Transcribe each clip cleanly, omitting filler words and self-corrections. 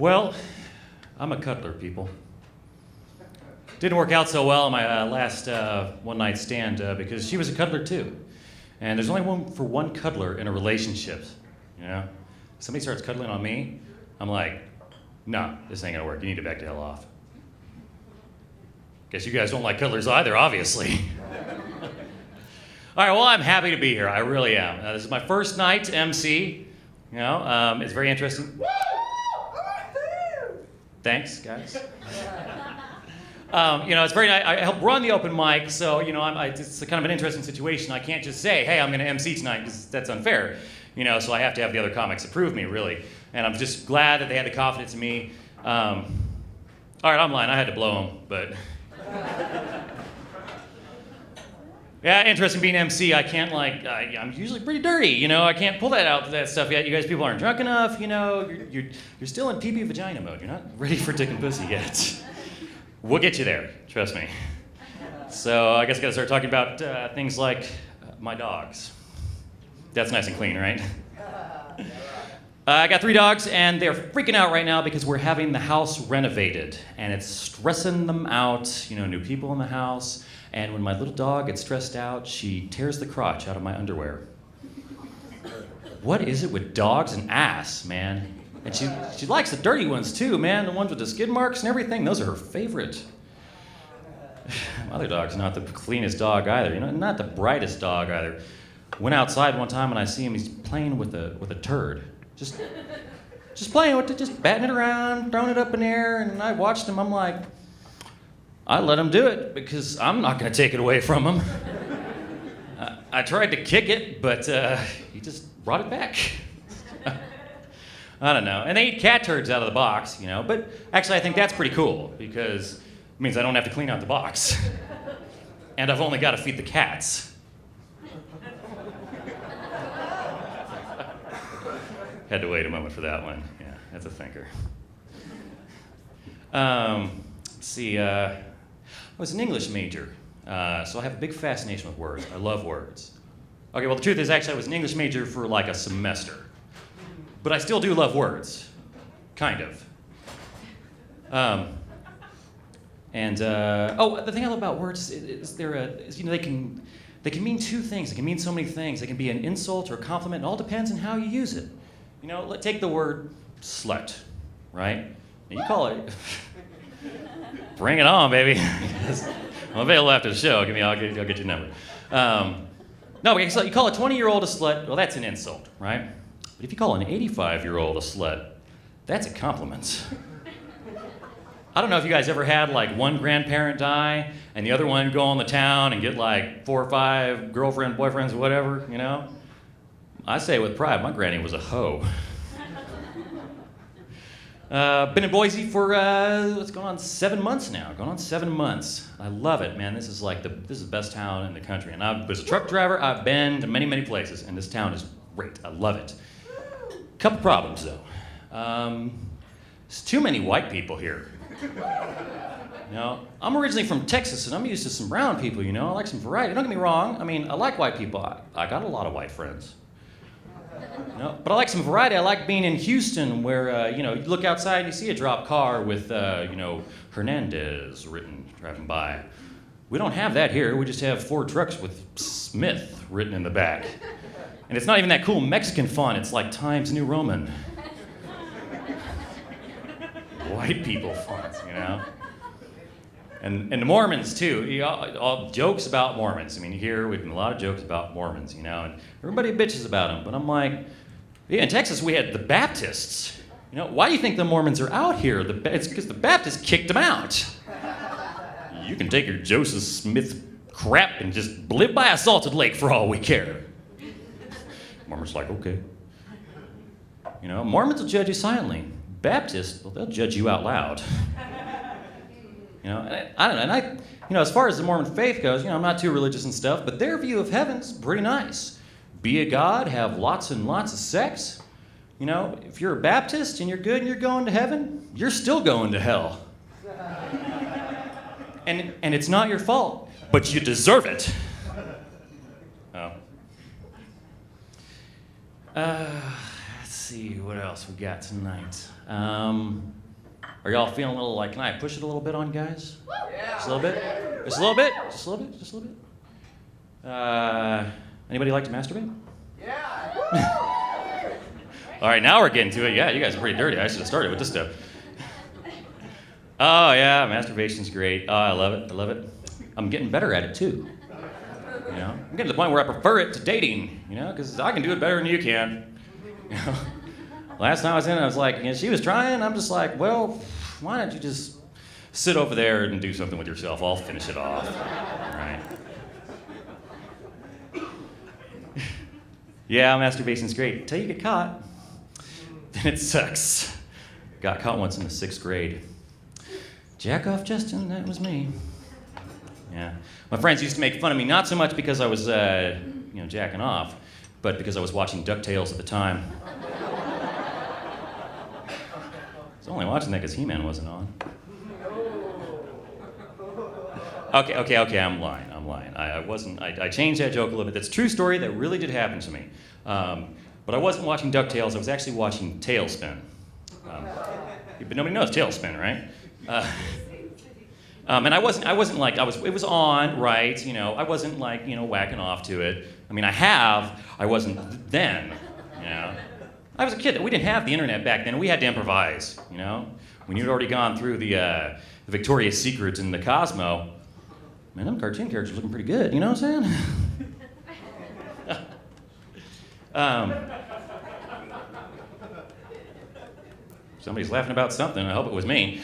Well, I'm a cuddler, people. Didn't work out so well on my last one-night stand because she was a cuddler too. And there's only room for one cuddler in a relationship, you know? Somebody starts cuddling on me, I'm like, no, this ain't gonna work. You need to back the hell off. Guess you guys don't like cuddlers either, obviously. All right, well, I'm happy to be here. I really am. This is my first night to MC. You know, it's very interesting. Thanks, guys. You know, it's very nice. I help run the open mic, so, you know, it's kind of an interesting situation. I can't just say, hey, I'm going to MC tonight, because that's unfair. You know, so I have to have the other comics approve me, really. And I'm just glad that they had the confidence in me. All right, I'm lying. I had to blow them, but... Yeah, interesting being MC. I can't, like, I'm usually pretty dirty, you know. I can't pull that stuff yet. You guys people aren't drunk enough, you know. You're still in pee-pee vagina mode. You're not ready for dick and pussy yet. We'll get you there, trust me. So I guess I gotta start talking about things like my dogs. That's nice and clean, right? I got 3 dogs, and they're freaking out right now because we're having the house renovated, and it's stressing them out. You know, new people in the house. And when my little dog gets stressed out, she tears the crotch out of my underwear. What is it with dogs and ass, man? And she likes the dirty ones too, man. The ones with the skid marks and everything. Those are her favorite. My other dog's not the cleanest dog either. You know, not the brightest dog either. Went outside one time and I see him. He's playing with a turd. Just playing with it, just batting it around, throwing it up in the air. And I watched him. I'm like, I let him do it because I'm not going to take it away from him. I tried to kick it, but he just brought it back. I don't know. And they eat cat turds out of the box, you know. But actually, I think that's pretty cool because it means I don't have to clean out the box. And I've only got to feed the cats. Had to wait a moment for that one. Yeah, that's a thinker. Let's see. I was an English major, so I have a big fascination with words. I love words. Okay, well, the truth is, actually, I was an English major for like a semester. But I still do love words, kind of. The thing I love about words is you know, they can mean 2 things. They can mean so many things. They can be an insult or a compliment. It all depends on how you use it. You know, take the word slut, right? You call it. Bring it on, baby. I'm available after the show. I'll get your number. No, you call a 20-year-old a slut. Well, that's an insult, right? But if you call an 85-year-old a slut, that's a compliment. I don't know if you guys ever had like one grandparent die and the other one go on the town and get like 4 or 5 girlfriend, boyfriends, or whatever, you know? I say with pride, my granny was a hoe. Been in Boise for, what's going on, 7 months now. Going on 7 months. I love it, man. This is the best town in the country. And I was a truck driver. I've been to many, many places, and this town is great. I love it. Couple problems, though. There's too many white people here. You know, I'm originally from Texas, and I'm used to some brown people, you know. I like some variety. Don't get me wrong. I mean, I like white people. I got a lot of white friends. You know, but I like some variety. I like being in Houston where, you know, you look outside and you see a drop car with, you know, Hernandez driving by. We don't have that here. We just have 4 trucks with Smith written in the back. And it's not even that cool Mexican font. It's like Times New Roman. White people fonts, you know? And the Mormons, too. All jokes about Mormons. I mean, here we've been a lot of jokes about Mormons, you know, and everybody bitches about them. But I'm like, yeah, in Texas we had the Baptists. You know, why do you think the Mormons are out here? It's because the Baptists kicked them out. You can take your Joseph Smith crap and just live by a salted lake for all we care. Mormons like, okay. You know, Mormons will judge you silently. Baptists, well, they'll judge you out loud. You know, and I don't know, you know, as far as the Mormon faith goes, you know, I'm not too religious and stuff, but their view of heaven's pretty nice. Be a god, have lots and lots of sex. You know, if you're a Baptist and you're good and you're going to heaven, you're still going to hell. And it's not your fault, but you deserve it. Oh. Let's see what else we got tonight. Are y'all feeling a little like, can I push it a little bit on you guys? Yeah. Just a little bit? Just a little bit? Just a little bit? Just a little bit? Anybody like to masturbate? Yeah. All right, now we're getting to it. Yeah, you guys are pretty dirty. I should have started with this stuff. Oh, yeah, masturbation's great. Oh, I love it. I love it. I'm getting better at it, too. You know, I'm getting to the point where I prefer it to dating, you know, because I can do it better than you can. You know? Last time I was in, I was like, you know, she was trying. I'm just like, well, why don't you just sit over there and do something with yourself? I'll finish it off. Right. Yeah, masturbation's great. Until you get caught, then it sucks. Got caught once in the 6th grade. Jack off Justin, that was me. Yeah. My friends used to make fun of me, not so much because I was, jacking off, but because I was watching DuckTales at the time. I was only watching that because He-Man wasn't on. Okay, I'm lying. I changed that joke a little bit. That's a true story that really did happen to me. But I wasn't watching DuckTales, I was actually watching Tailspin. But nobody knows Tailspin, right? And it was on, right, you know, I wasn't like, you know, whacking off to it. I mean, I wasn't then, you know. I was a kid, we didn't have the internet back then, we had to improvise, you know. When you'd already gone through the Victoria's Secrets and the Cosmo, man, them cartoon characters looking pretty good, you know what I'm saying? Somebody's laughing about something, I hope it was me.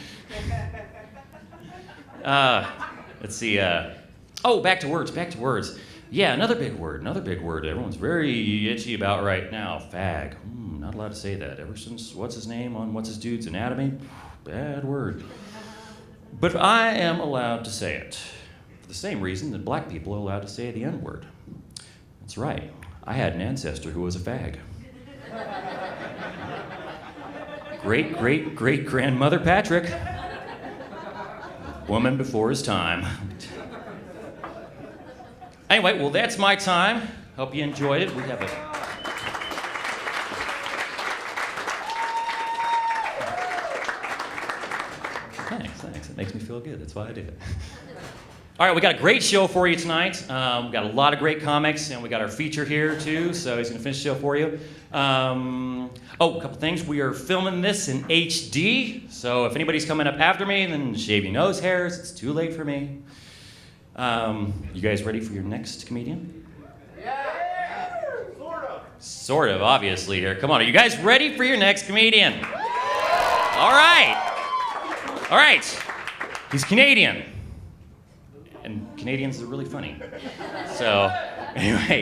Let's see, back to words. Yeah, another big word everyone's very itchy about right now, fag. Not allowed to say that. Ever since What's His Name on What's His Dude's Anatomy, bad word. But I am allowed to say it, for the same reason that black people are allowed to say the N-word. That's right, I had an ancestor who was a fag. Great-great-great-grandmother Patrick. Woman before his time. Anyway, well, that's my time. Hope you enjoyed it. We have a... Thanks. It makes me feel good. That's why I do it. All right, we got a great show for you tonight. We got a lot of great comics, and we got our feature here, too, so he's going to finish the show for you. A couple things. We are filming this in HD, so if anybody's coming up after me, then shave your nose hairs. It's too late for me. You guys ready for your next comedian? Yeah! Sort of, obviously, here. Come on, are you guys ready for your next comedian? All right. He's Canadian. And Canadians are really funny. So, anyway.